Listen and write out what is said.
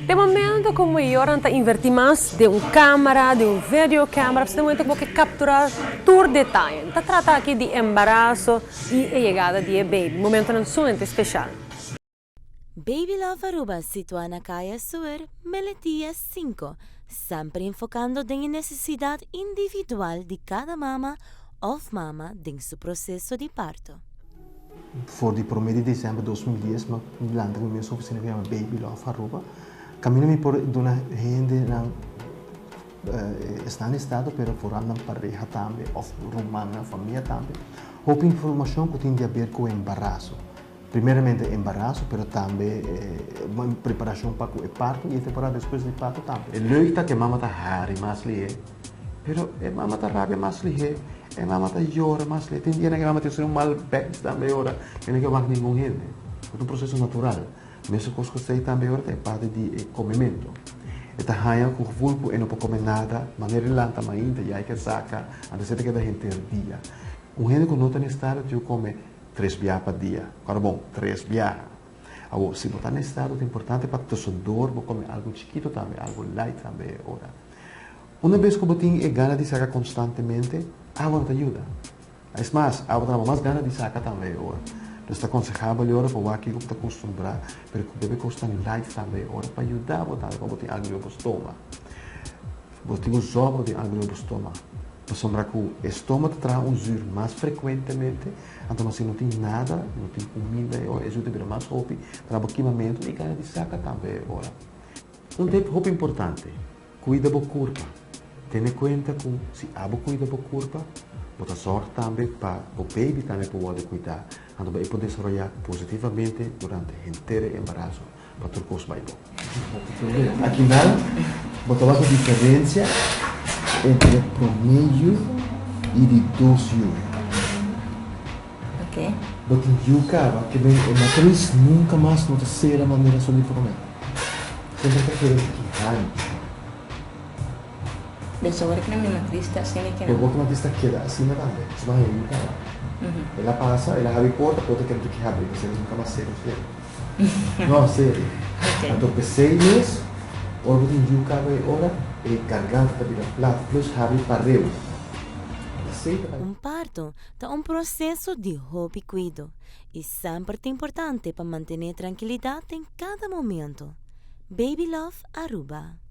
De momento, como eu ora invertir mais de câmera, de videocâmera, de momento vou capturar todo detalhe. Está trata aqui de embaraço e a chegada de baby, momento não muito especial. Baby Love Aruba situa na Calle Sur, Meletia 5, sempre enfocando na necessidade individual de cada mama ou mama em seu processo de parto. Voor die 1 de dezembro de 2010, maar landde in mijn oficina via Baby Love Aruba. Caminho por uma gente está em estado, pero por andar pareja também, ou rumana, família também. Houve informação que tem a ver com o embaraço. Primeiramente embaraço, pero também uma preparação para o parto e temporada depois do parto também. É leuk que a mama está hari mais lihe, pero a mama está rabia mais lihe, a mama está llora mais lihe. Tem dia que a mama tem um mal back também ora, que não vai ninguém gente. É um processo natural. Mesmo coisa que você também ora é parte de comimento. Esta raia com vulpo e não pode comer nada, maneira lenta, mas ainda já é que saca, antes de que a gente ter dia. Gente que não está em estado de comer 3 biá por dia. Agora, bom, 3 biá. Agora, se não está em estado, é importante para que você dorma, comer algo chiquito também, algo light também, ora. Uma vez que você tem gana de sacar constantemente, água não te ajuda. É mais, água tem mais gana de sacar também, ora. Então, está aconselhável, ora, para o aqui que você acostumbrar, mas que deve custar light também, ora, para ajudar você, para você ter algo no estômago. Você tem os ovos de algo no estômago. Para sombrar que o estômago traz um zuro mais frequentemente, então você não tem nada, não tem comida, ajuda a virar mais roupa, traz equipamento e ganha de saca também, ora. Um tempo roupa importante, cuida da corpo. Tenha em conta que se abo cuida da corpo, bota sorte também para o baby também pode cuidar, então vai poder desenvolver positivamente durante o inteiro embaraço, para tudo que vai bom. Aqui nada, bota a diferença entre promedio e redução. Ok. Bota yuca, que bem, a matriz nunca mais não ser a maneira só de promedio. Sempre está querendo que antes. Deixa agora que na minha matriz está assim que Eu não. vou que a matriz está queda assim também. Você vai yuca lá. Ela passa, ela abre porta, pode querer que abre, você nunca mais ser sério. Não, sério. Então, pensei nisso, ora tem yuca agora, e garganta está virando plato, plus abre pareu. Parto é processo de roupa e cuido e sempre é importante para manter tranquilidade em cada momento. Baby Love Aruba.